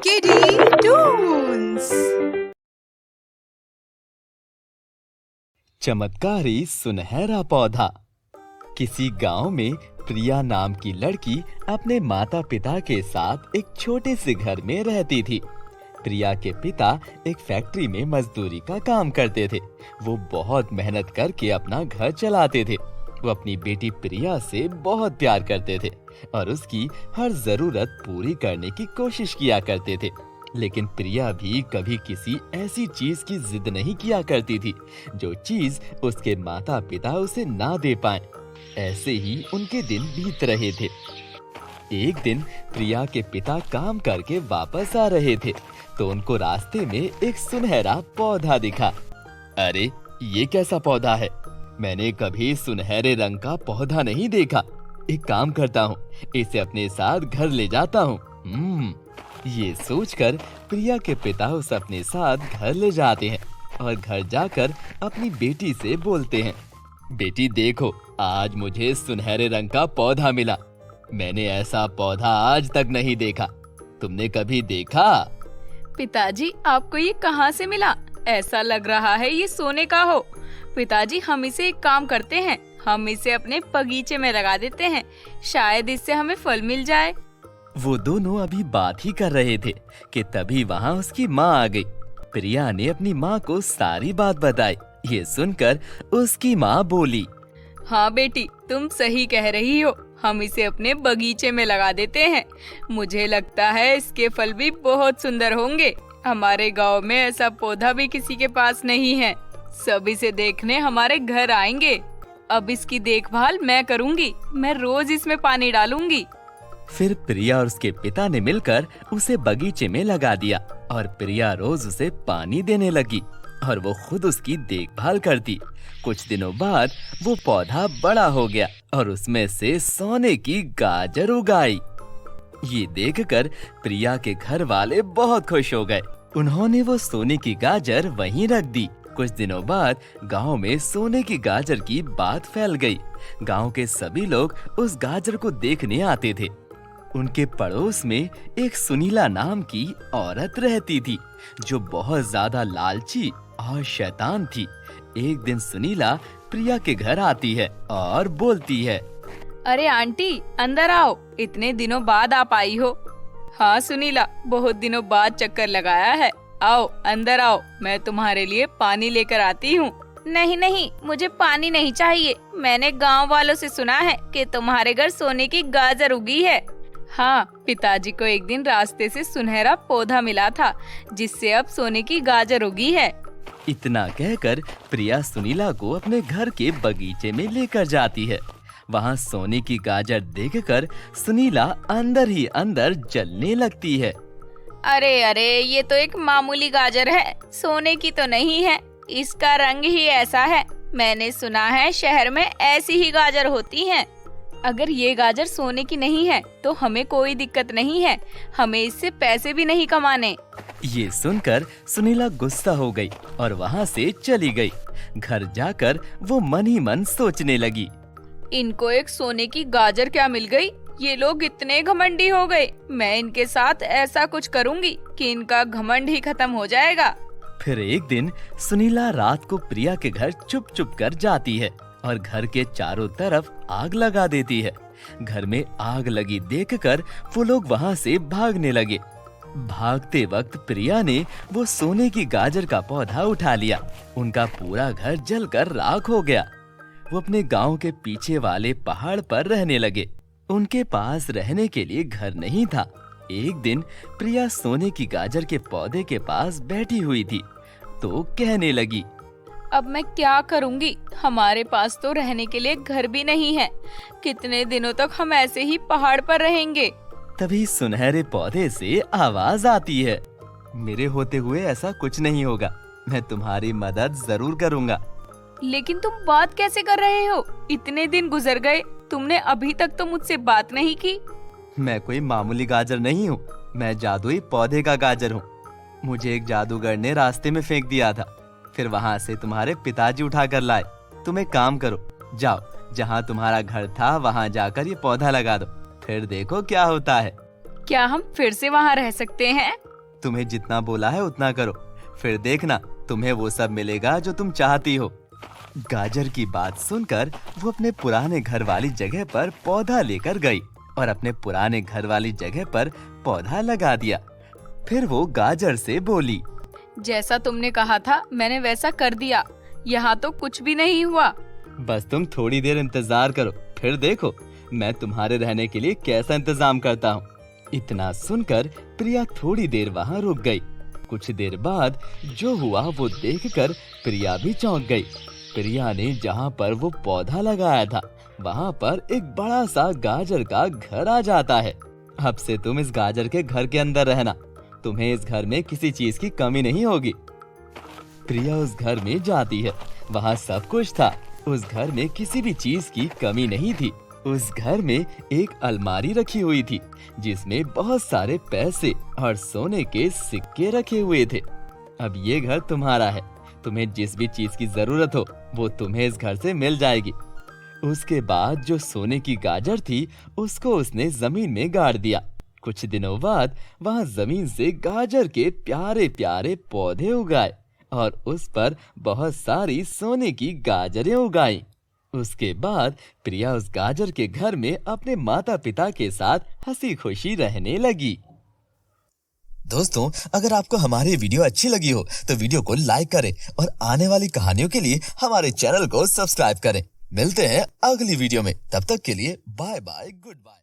Kiddie Toons। चमत्कारी सुनहरा पौधा। किसी गांव में प्रिया नाम की लड़की अपने माता पिता के साथ एक छोटे से घर में रहती थी। प्रिया के पिता एक फैक्ट्री में मजदूरी का काम करते थे। वो बहुत मेहनत करके अपना घर चलाते थे। वो अपनी बेटी प्रिया से बहुत प्यार करते थे और उसकी हर जरूरत पूरी करने की कोशिश किया करते थे। लेकिन प्रिया भी कभी किसी ऐसी चीज की जिद नहीं किया करती थी जो चीज उसके माता पिता उसे ना दे पाएं। ऐसे ही उनके दिन बीत रहे थे। एक दिन प्रिया के पिता काम करके वापस आ रहे थे तो उनको रास्ते में एक सुनहरा पौधा दिखा। अरे, ये कैसा पौधा है? मैंने कभी सुनहरे रंग का पौधा नहीं देखा। एक काम करता हूँ, इसे अपने साथ घर ले जाता हूँ। ये सोचकर प्रिया के पिता उसे अपने साथ घर ले जाते हैं और घर जाकर अपनी बेटी से बोलते हैं, बेटी देखो, आज मुझे सुनहरे रंग का पौधा मिला। मैंने ऐसा पौधा आज तक नहीं देखा। तुमने कभी देखा? पिताजी, आपको ये कहाँ से मिला? ऐसा लग रहा है ये सोने का हो। पिताजी, हम इसे एक काम करते हैं, हम इसे अपने बगीचे में लगा देते हैं, शायद इससे हमें फल मिल जाए। वो दोनों अभी बात ही कर रहे थे कि तभी वहाँ उसकी माँ आ गई। प्रिया ने अपनी माँ को सारी बात बताई। ये सुनकर उसकी माँ बोली, हाँ बेटी, तुम सही कह रही हो, हम इसे अपने बगीचे में लगा देते हैं। मुझे लगता है इसके फल भी बहुत सुंदर होंगे। हमारे गांव में ऐसा पौधा भी किसी के पास नहीं है। सब इसे देखने हमारे घर आएंगे। अब इसकी देखभाल मैं करूंगी, मैं रोज इसमें पानी डालूंगी। फिर प्रिया और उसके पिता ने मिलकर उसे बगीचे में लगा दिया और प्रिया रोज उसे पानी देने लगी और वो खुद उसकी देखभाल करती। कुछ दिनों बाद वो पौधा बड़ा हो गया और उसमें से सोने की गाजर उग आई। ये देखकर प्रिया के घर वाले बहुत खुश हो गए। उन्होंने वो सोने की गाजर वहीं रख दी। कुछ दिनों बाद गांव में सोने की गाजर की बात फैल गई। गांव के सभी लोग उस गाजर को देखने आते थे। उनके पड़ोस में एक सुनीला नाम की औरत रहती थी जो बहुत ज्यादा लालची और शैतान थी। एक दिन सुनीला प्रिया के घर आती है और बोलती है, अरे आंटी, अंदर आओ, इतने दिनों बाद आप आई हो। हाँ सुनीला, बहुत दिनों बाद चक्कर लगाया है। आओ अंदर आओ, मैं तुम्हारे लिए पानी लेकर आती हूँ। नहीं नहीं, मुझे पानी नहीं चाहिए। मैंने गांव वालों से सुना है कि तुम्हारे घर सोने की गाजर उगी है। हाँ, पिताजी को एक दिन रास्ते से सुनहरा पौधा मिला था जिससे अब सोने की गाजर उगी है। इतना कहकर प्रिया सुनीला को अपने घर के बगीचे में लेकर जाती है। वहाँ सोने की गाजर देखकर सुनीला अंदर ही अंदर जलने लगती है। अरे अरे, ये तो एक मामूली गाजर है, सोने की तो नहीं है। इसका रंग ही ऐसा है। मैंने सुना है शहर में ऐसी ही गाजर होती हैं। अगर ये गाजर सोने की नहीं है तो हमें कोई दिक्कत नहीं है, हमें इससे पैसे भी नहीं कमाने। ये सुनकर सुनीला गुस्सा हो गई और वहाँ से चली गई। घर जाकर वो मन ही मन सोचने लगी, इनको एक सोने की गाजर क्या मिल गई? ये लोग इतने घमंडी हो गए। मैं इनके साथ ऐसा कुछ करूँगी कि इनका घमंड ही खत्म हो जाएगा। फिर एक दिन सुनीला रात को प्रिया के घर चुप चुप कर जाती है और घर के चारों तरफ आग लगा देती है। घर में आग लगी देखकर वो लोग वहाँ से भागने लगे। भागते वक्त प्रिया ने वो सोने की गाजर का पौधा उठा लिया। उनका पूरा घर जलकर राख हो गया। वो अपने गांव के पीछे वाले पहाड़ पर रहने लगे। उनके पास रहने के लिए घर नहीं था। एक दिन प्रिया सोने की गाजर के पौधे के पास बैठी हुई थी तो कहने लगी, अब मैं क्या करूंगी? हमारे पास तो रहने के लिए घर भी नहीं है। कितने दिनों तक हम ऐसे ही पहाड़ पर रहेंगे? तभी सुनहरे पौधे से आवाज आती है, मेरे होते हुए ऐसा कुछ नहीं होगा, मैं तुम्हारी मदद जरूर करूँगा। लेकिन तुम बात कैसे कर रहे हो? इतने दिन गुजर गए, तुमने अभी तक तो मुझसे बात नहीं की। मैं कोई मामूली गाजर नहीं हूँ, मैं जादुई पौधे का गाजर हूँ। मुझे एक जादूगर ने रास्ते में फेंक दिया था, फिर वहाँ से तुम्हारे पिताजी उठा कर लाए। तुम एक काम करो, जाओ, जहाँ तुम्हारा घर था वहाँ जाकर ये पौधा लगा दो, फिर देखो क्या होता है। क्या हम फिर से वहाँ रह सकते हैं? तुम्हें जितना बोला है उतना करो, फिर देखना तुम्हें वो सब मिलेगा जो तुम चाहती हो। गाजर की बात सुनकर वो अपने पुराने घर वाली जगह पर पौधा लेकर गई और अपने पुराने घर वाली जगह पर पौधा लगा दिया। फिर वो गाजर से बोली, जैसा तुमने कहा था मैंने वैसा कर दिया, यहाँ तो कुछ भी नहीं हुआ। बस तुम थोड़ी देर इंतजार करो, फिर देखो मैं तुम्हारे रहने के लिए कैसा इंतजाम करता हूँ। इतना सुनकर प्रिया थोड़ी देर वहाँ रुक गई। कुछ देर बाद जो हुआ वो देखकर प्रिया भी चौंक गई। प्रिया ने जहाँ पर वो पौधा लगाया था वहाँ पर एक बड़ा सा गाजर का घर आ जाता है। अब से तुम इस गाजर के घर के अंदर रहना, तुम्हें इस घर में किसी चीज की कमी नहीं होगी। प्रिया उस घर में जाती है, वहाँ सब कुछ था। उस घर में किसी भी चीज की कमी नहीं थी। उस घर में एक अलमारी रखी हुई थी जिसमें बहुत सारे पैसे और सोने के सिक्के रखे हुए थे। अब ये घर तुम्हारा है, तुम्हें जिस भी चीज की जरूरत हो वो तुम्हें इस घर से मिल जाएगी। उसके बाद जो सोने की गाजर थी उसको उसने जमीन में गाड़ दिया। कुछ दिनों बाद वहां जमीन से गाजर के प्यारे प्यारे पौधे उगाए और उस पर बहुत सारी सोने की गाजरें उगाई। उसके बाद प्रिया उस गाजर के घर में अपने माता पिता के साथ हंसी खुशी रहने लगी। दोस्तों, अगर आपको हमारी वीडियो अच्छी लगी हो तो वीडियो को लाइक करें और आने वाली कहानियों के लिए हमारे चैनल को सब्सक्राइब करें। मिलते हैं अगली वीडियो में, तब तक के लिए बाय बाय, गुड बाय।